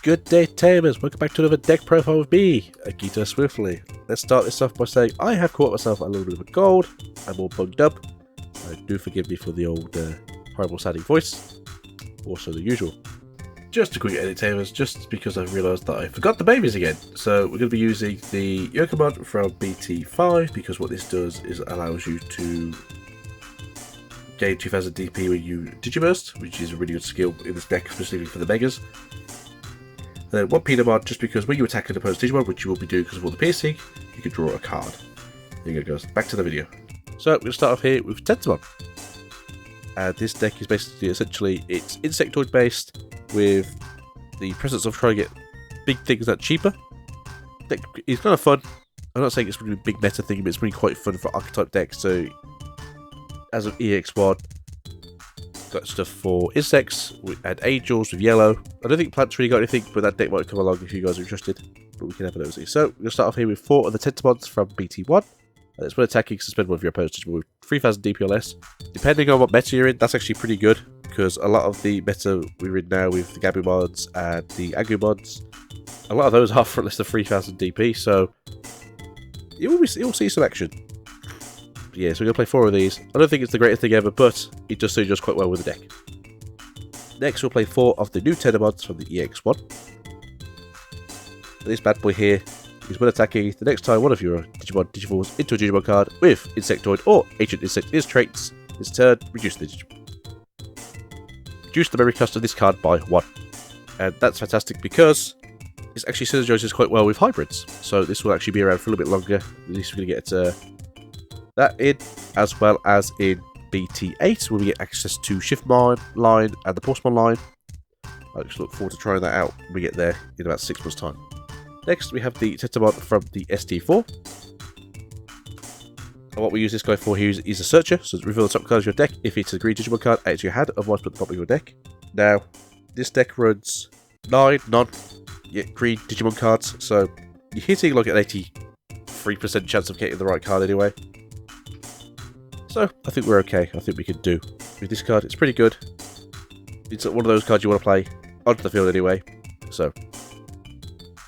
Good day, Tamers. Welcome back to another deck profile with me, Akita Swiftly. Let's start this off by saying I have caught myself a little bit of a cold. I'm all bugged up. Do forgive me for the old horrible sounding voice. Also the usual. Just a quick edit, Tamers, just because I realised that I forgot the babies again. So we're going to be using the Yokomod from BT5 because what this does is it allows you to gain 2000 DP when you Digiburst, which is a really good skill in this deck, specifically for the Megas. Then one Peanut just because when you attack an opponent's Digimon, which you will be doing because of all the piercing, you can draw a card. There you go, guys. Back to the video. So we're going to start off here with Tentomon. And this deck is basically, essentially, it's Insectoid based with the presence of trying to get big things that cheaper. It's kind of fun. I'm not saying it's really a big meta thing, but it's really quite fun for archetype decks. So as of Ex1, got stuff for insects. We had angels with yellow. I don't think plants really got anything, but that deck might come along if you guys are interested. But we can have a look. So we're going to start off here with 4 of the Tentomons from BT1. It's when attacking, suspend one of your opponents with 3000 DP or less. Depending on what meta you're in, that's actually pretty good, because a lot of the meta we're in now with the Gabumons and the Agumons, a lot of those are for less than 3000 DP, so you'll see some action. But yeah, so we're going to play 4 of these. I don't think it's the greatest thing ever, but it does suit just quite well with the deck. Next, we'll play 4 of the new Tentomons from the Ex1. This bad boy here is when attacking, the next time one of your Digimon digivolves into a Digimon card with Insectoid or Ancient Insect in its traits, this turn, reduce the Digimon. Reduce the memory cost of this card by 1. And that's fantastic because this actually synergizes quite well with hybrids. So this will actually be around for a little bit longer. At least we're going to get that in, as well as in BT8, where we get access to Shiftmon line and the Pulsemon line. I just look forward to trying that out when we get there in about 6 months' time. Next, we have the Tentomon from the ST4. And what we use this guy for here is a searcher, so reveal the top card of your deck. If it's a green Digimon card, add it to your hand, otherwise put the bottom of your deck. Now, this deck runs 9 non-green Digimon cards, so you're hitting like an 83% chance of getting the right card anyway. So, I think we're okay. I think we can do with this card. It's pretty good. It's one of those cards you want to play onto the field anyway, so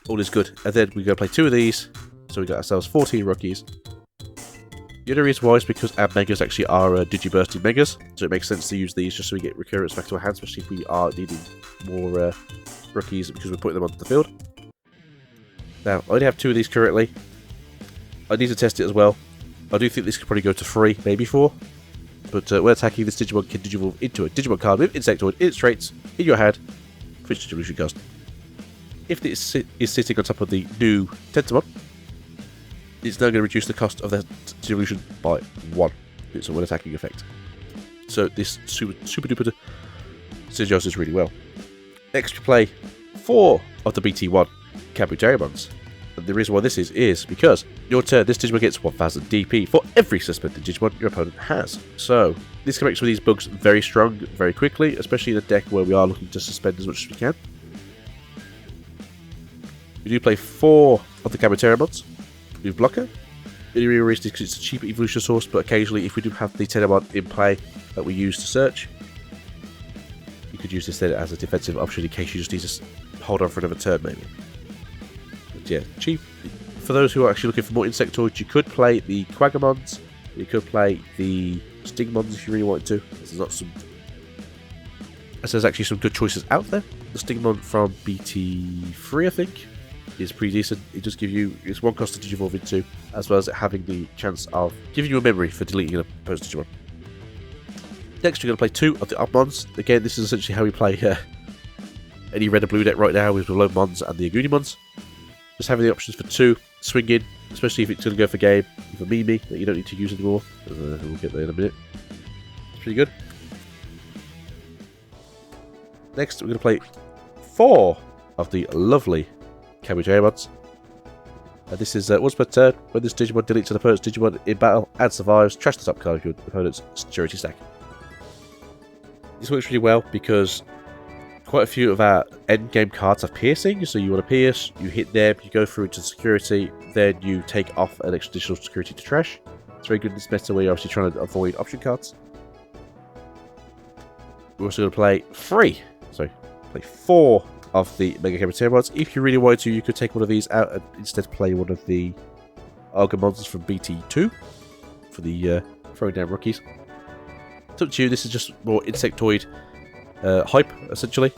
all is good. And then we're going to play 2 of these, so we got ourselves 14 rookies. The other reason why is because our Megas actually are Digibursting Megas, so it makes sense to use these just so we get recurrence back to our hands, especially if we are needing more rookies because we're putting them onto the field. Now, I only have 2 of these currently. I need to test it as well. I do think this could probably go to 3, maybe 4. But when attacking, this Digimon can Digivolve into a Digimon card with Insectoid in its traits in your hand for its Digivolution cost. If this is sitting on top of the new Tentomon, it's now going to reduce the cost of that Digivolution by 1. It's a one attacking effect. So this super duper synergizes really well. Next, we play 4 of the BT1 Kabuterimons. And the reason why this is because your turn, this Digimon gets 1000 DP for every suspended Digimon your opponent has. So this can make some of these bugs very strong very quickly, especially in a deck where we are looking to suspend as much as we can. We do play 4 of the Kabuterimons with Blocker. The only reason is because it's a cheaper evolution source, but occasionally if we do have the Tentomon in play that we use to search, you could use this then as a defensive option in case you just need to hold on for another turn maybe. But yeah, cheap. For those who are actually looking for more Insectoids, you could play the Quagamons, you could play the Stingmons if you really wanted to. There's actually some good choices out there. The Stingmon from BT3, I think, is pretty decent. It does give you, it's 1 cost to Digivolve into, as well as having the chance of giving you a memory for deleting an opposed Digimon. Next, we're going to play 2 of the Opmons. Again, this is essentially how we play any red and blue deck right now with the Lomons and the Agunimons. Just having the options for 2 swinging, especially if it's going to go for game with a Mimi that you don't need to use anymore. We'll get there in a minute. It's pretty good. Next, we're going to play 4 of the lovely Kabuterimons. And this is once per turn, when this Digimon deletes an opponent's Digimon in battle and survives, trash the top card of your opponent's security stack. This works really well because quite a few of our endgame cards have piercing, so you want to pierce, you hit them, you go through into security, then you take off an additional security to trash. It's very good in this meta where you're obviously trying to avoid option cards. We're also going to play 4 of the Mega Tamers. If you really wanted to, you could take one of these out and instead play one of the Argamons from BT2 for the throwing down rookies. It's up to you. This is just more Insectoid hype, essentially.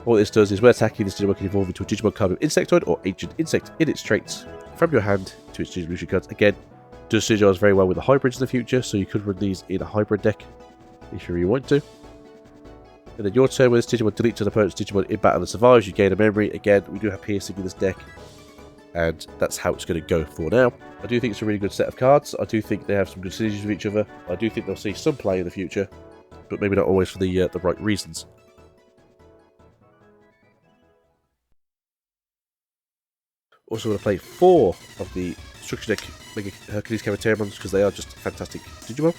What this does is when attacking, this Digimon can evolve into a Digimon card with Insectoid or Ancient Insect in its traits from your hand to its Digivolution cards. Again, does synergize very well with the hybrids in the future, so you could run these in a hybrid deck if you really want to. And then your turn, when this Digimon deletes an opponent's Digimon in battle and survives, you gain a memory. Again, we do have piercing in this deck, and that's how it's going to go for now. I do think it's a really good set of cards. I do think they have some good synergies with each other. I do think they'll see some play in the future, but maybe not always for the right reasons. Also going to play 4 of the Structure Deck Mega Hercules Tamers because they are just fantastic Digimon.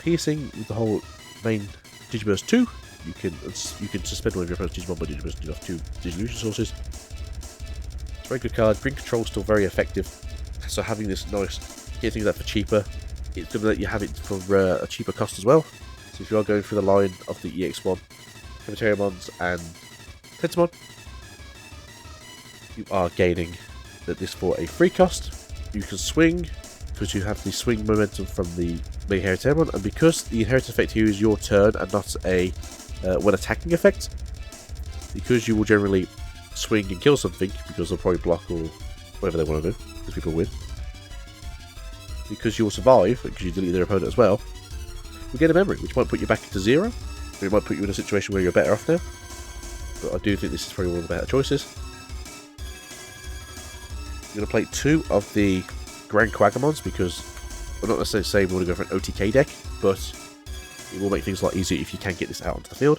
Piercing with the whole main Digiburst 2. You can suspend one of your opponent's Digimon by Digibursting off 2 Digivolution sources. It's a very good card. Green Control is still very effective. So having this nice, get things out for cheaper. It's going to let you have it for a cheaper cost as well. So if you are going through the line of the Ex1, Tamers and Tentamon, you are gaining this for a free cost. You can swing because you have the swing momentum from the Mega Tamers, and because the inheritance effect here is your turn and not a when attacking effect, because you will generally swing and kill something because they'll probably block or whatever they want to do because people win. Because you will survive because you delete their opponent as well, you get a memory which might put you back to 0, or it might put you in a situation where you're better off now. But I do think this is probably one of the better choices. I'm going to play 2 of the Grand Quagamons because I'm not necessarily saying we want to go for an OTK deck, but it will make things a lot easier if you can get this out onto the field.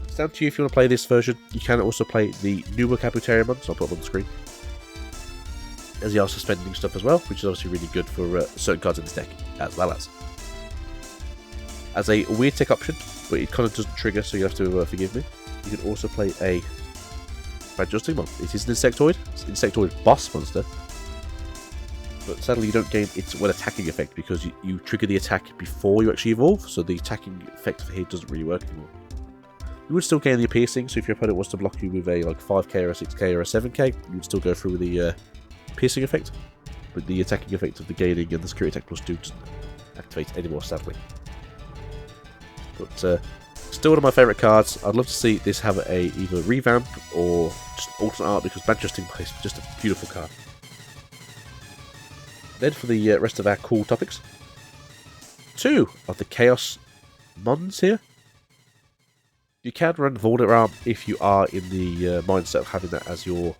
It's down to you if you want to play this version. You can also play the newer Kabuterimon, so I'll put them on the screen. As they are suspending stuff as well, which is obviously really good for certain cards in this deck, as well as a weird tech option, but it kind of doesn't trigger, so you have to forgive me. You can also play a Adjusting Mon. It is an Insectoid. It's an Insectoid boss monster. But sadly you don't gain its when attacking effect because you trigger the attack before you actually evolve, so the attacking effect for here doesn't really work anymore. You would still gain the piercing, so if your opponent wants to block you with a like 5k or a 6k or a 7k, you would still go through with the piercing effect. But the attacking effect of the gaining and the security attack +2 doesn't activate anymore, sadly. But still one of my favourite cards. I'd love to see this have a either revamp or just alternate art because Adjusting Mon is just a beautiful card. Then for the rest of our cool topics, 2 of the Chaos Mons here. You can run Volderarm if you are in the mindset of having that as your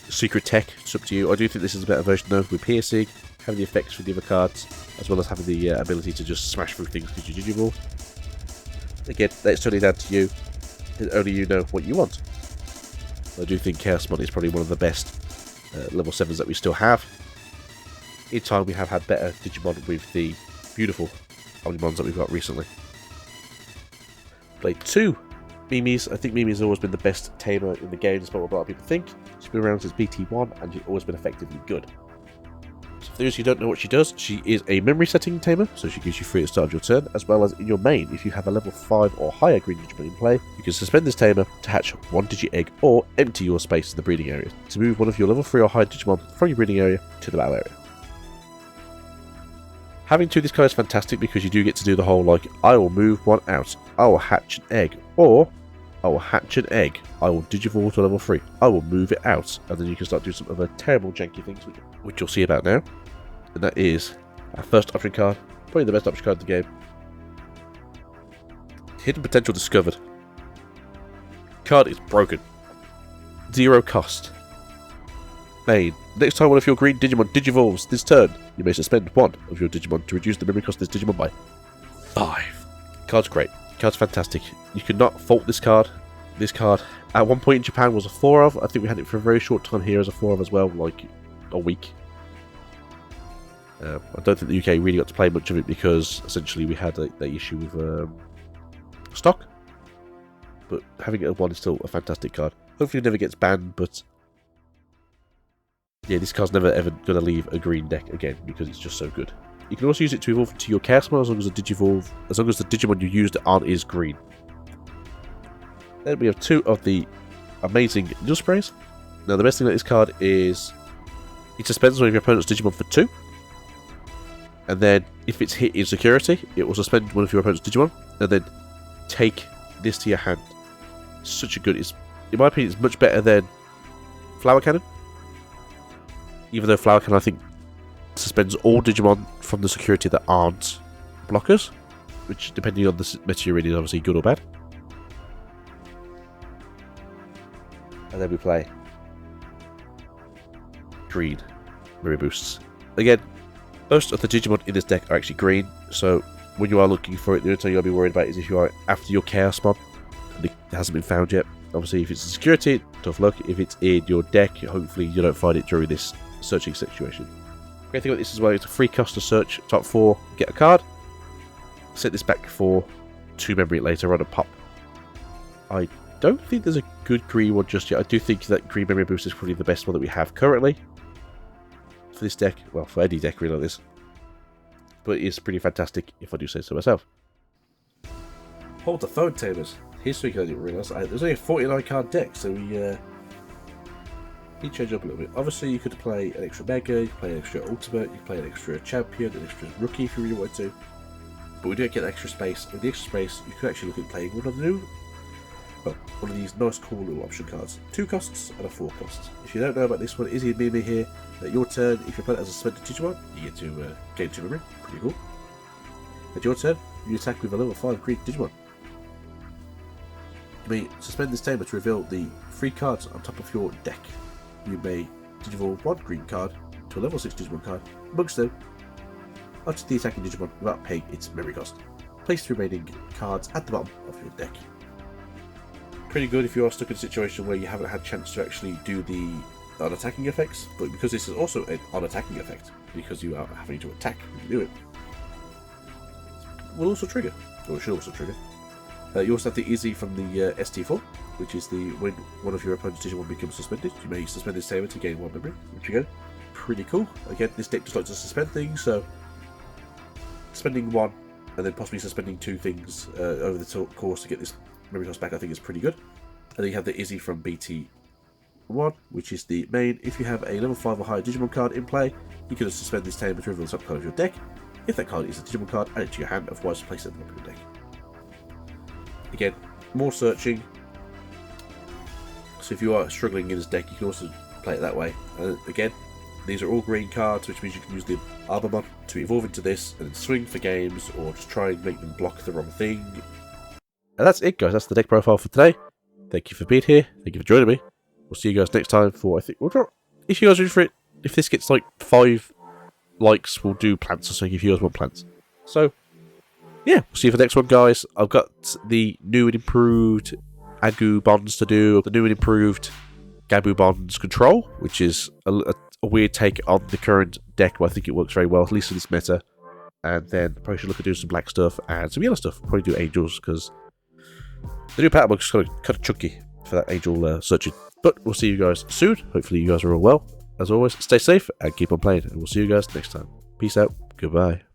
secret tech. It's up to you. I do think this is a better version though, with piercing, having the effects from the other cards, as well as having the ability to just smash through things because you Digivolve. Again, that's totally down to you. Only you know what you want. I do think Chaos Mon is probably one of the best level 7s that we still have. In time we have had better Digimon with the beautiful Omnimons that we've got recently. Played 2 Mimis. I think Mimi has always been the best tamer in the game, despite what a lot of people think. She's been around since BT1 and she's always been effectively good. So for those who don't know what she does, she is a memory setting tamer, so she gives you 3 at the start of your turn, as well as in your main. If you have a level 5 or higher green Digimon in play, you can suspend this tamer to hatch 1 Digi-Egg or empty your space in the breeding area to move one of your level 3 or higher Digimon from your breeding area to the battle area. Having 2 of this card is fantastic because you do get to do the whole like, I will move 1 out, I will hatch an egg, or I will hatch an egg, I will Digivolve to level 3, I will move it out, and then you can start doing some other terrible janky things which you'll see about now. And that is our first option card, probably the best option card in the game. Hidden Potential discovered. Card is broken. 0 cost. Main. Next time one of your green Digimon Digivolves this turn, you may suspend 1 of your Digimon to reduce the memory cost of this Digimon by 5. Card's great. Card's fantastic. You could not fault this card. This card, at one point in Japan, was a 4 of. I think we had it for a very short time here as a 4 of as well, like a week. I don't think the UK really got to play much of it because essentially we had that issue with stock. But having it at 1 is still a fantastic card. Hopefully it never gets banned, but yeah, this card's never ever going to leave a green deck again because it's just so good. You can also use it to evolve to your Chaos Mon as long as the Digimon you used on is green. Then we have 2 of the amazing needle sprays. Now the best thing about this card is it suspends one of your opponent's Digimon for 2. And then if it's hit in security, it will suspend one of your opponent's Digimon. And then take this to your hand. Such a good... in my opinion, it's much better than Flower Cannon. Even though Flower Cannon, I think, suspends all Digimon from the security that aren't blockers. Which, depending on the material, is obviously good or bad. And then we play green Mirror Boosts. Again, most of the Digimon in this deck are actually green, so when you are looking for it, the only thing you'll be worried about is if you are after your Chaos Mon and it hasn't been found yet. Obviously, if it's in security, tough luck. If it's in your deck, hopefully you don't find it during this searching situation. Great thing about this as well, it's a free cost to search top 4, get a card, set this back for 2 memory later on a pop. I don't think there's a good green one just yet. I do think that green memory boost is probably the best one that we have currently for this deck. Well, for any deck really like this. But it's pretty fantastic if I do say so myself. Hold the phone, Tamers. Here's something I didn't realise. There's only a 49 card deck, so we change up a little bit. Obviously, you could play an extra Mega, you could play an extra Ultimate, you could play an extra Champion, an extra Rookie if you really wanted to. But we don't get extra space. With the extra space, you could actually look at playing one of these nice cool little option cards. 2 costs and a 4 costs. If you don't know about this one, Izzy and Mimi here. At your turn, if you play it as a suspended Digimon, you get to gain 2 memory. Pretty cool. At your turn, you attack with a level 5 green Digimon. You may suspend this tamer to reveal the 3 cards on top of your deck. You may Digivolve 1 green card to a level 6 Digimon card, amongst them, onto the attacking Digimon without paying its memory cost. Place the remaining cards at the bottom of your deck. Pretty good if you are stuck in a situation where you haven't had a chance to actually do the on-attacking effects, but because this is also an on-attacking effect, because you are having to attack when you do it, will also trigger, or it should also trigger. You also have the Izzy from the ST4, which is the when one of your opponent's Digimon becomes suspended, you may suspend this tamer to gain 1 memory, which you go. Pretty cool. Again, this deck just likes to suspend things, so spending 1 and then possibly suspending 2 things over the course to get this memory cost back, I think is pretty good. And then you have the Izzy from BT1, which is the main. If you have a level 5 or higher Digimon card in play, you can suspend this tamer to reveal the top card of your deck. If that card is a Digimon card, add it to your hand, otherwise place it at the top of your deck. Again, more searching. So if you are struggling in this deck, you can also play it that way. Again, these are all green cards, which means you can use the Arbamon to evolve into this and then swing for games, or just try and make them block the wrong thing. And that's it, guys. That's the deck profile for today. Thank you for being here. Thank you for joining me. We'll see you guys next time for, I think, if you guys are in for it, if this gets like 5 likes, we'll do plants or something if you guys want plants. So, yeah, we'll see you for the next one, guys. I've got the new and improved Agu bonds to do, the new and improved Gabu bonds control, which is a weird take on the current deck, but I think it works very well, at least in this meta. And then probably should look at doing some black stuff and some yellow stuff. Probably do angels, because the new pattern book is kind of chunky for that angel searching. But we'll see you guys soon. Hopefully you guys are all well. As always, stay safe and keep on playing. And we'll see you guys next time. Peace out. Goodbye.